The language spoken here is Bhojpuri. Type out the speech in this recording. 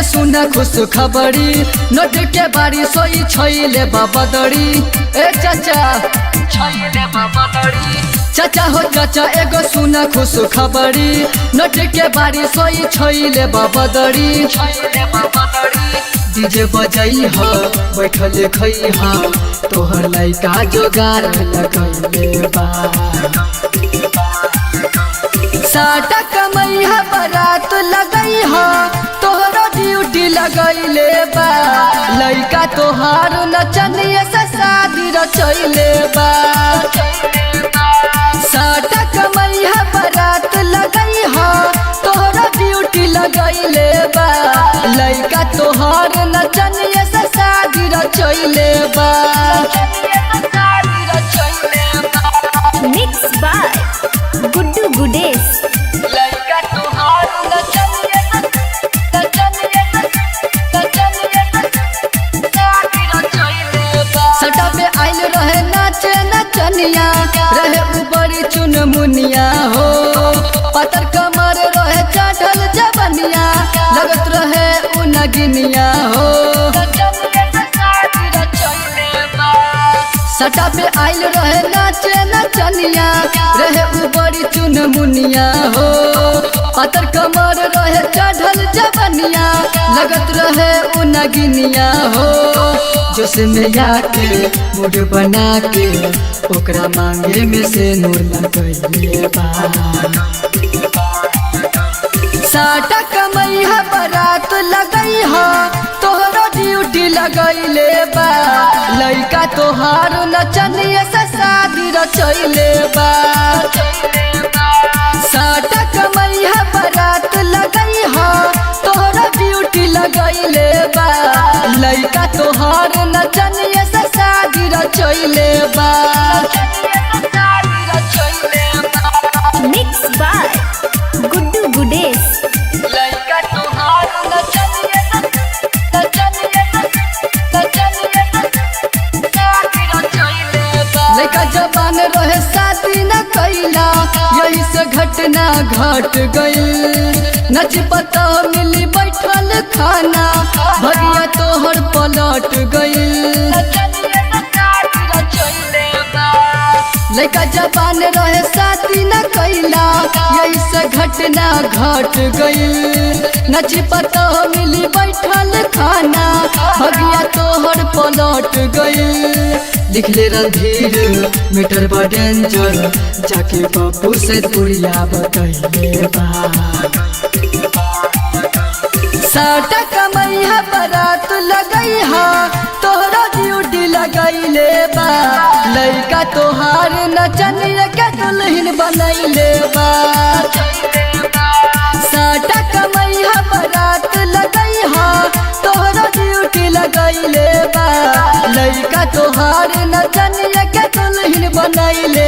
सुना खुश खबरी नोट के बारी सोई छैले बाबदड़ी ए चाचा छैले बाबदड़ी चाचा हो चाचा एगो सुना खुश खबरी नोट के बारी सोई छैले बाबदड़ी डीजे बजाई ह बैठल खई ह तोहर लइका जोगार लगैले बा साटा कमई ह बारात लगई ह तोहरा ड्यूटी लगैले बा लइका तोहार नचनिए से शादी रचैले बा साटा कमई ह बारात लगई ह तोहरा ड्यूटी लगैले बा लइका तोहार नचनिए से शादी रचैले बा मिक्स बाय गुड्डू गुडेश लइका तोहार नचनिए सटा पे आइल रहे नाचे नचनिया रहे ऊपर चुन मुनिया हो पतर कमर रहे चढ़ल जबनिया लगत रहे उनगिनिया हो सटा पे आइल रहे नाचे नचनिया रहे ऊपर चुन मुनिया हो पतर कमर रहे चढ़ल जबनिया लगत रहे उनगिनिया हो जोश में आके मूड बना के ओकरा मांगे में से नूर लगैले बा साटा कमई ह बारात लगई ह तोहरा ड्यूटी लगैले बा लइका तोहार नचनिए से शादी रचैले बा साटा कमई ह बारात लगई ह तोहरा ड्यूटी लगैले बा लइका तोहार नचनिए से शादी रचैले बा मिक्स बाय गुड्डू गुडेश लइका तोहार लइका जवान रहे शादी न कैला यही से घटना घट गई नच पता मिली बैठल खाना भगिया तोहर पलट गई लइका जवान रहे शादी न कैला यही से घटना घट गई नच पता मिली बैठल खाना भगिया तोहर पलट गई लिखले रणधीर मीटर बा डेंजर जाके बाबू से पुड़िया बतैले बा साटा कमई ह बारात लगई ह तोहरा ड्यूटी लगैले बा लइका तोहार नचनिए के दुल्हन बनैले बा साटा कमई ह बारात लगई ह तोहरा ड्यूटी लगैले बा लइका तोहार नचनिए के दुल्हन बनैले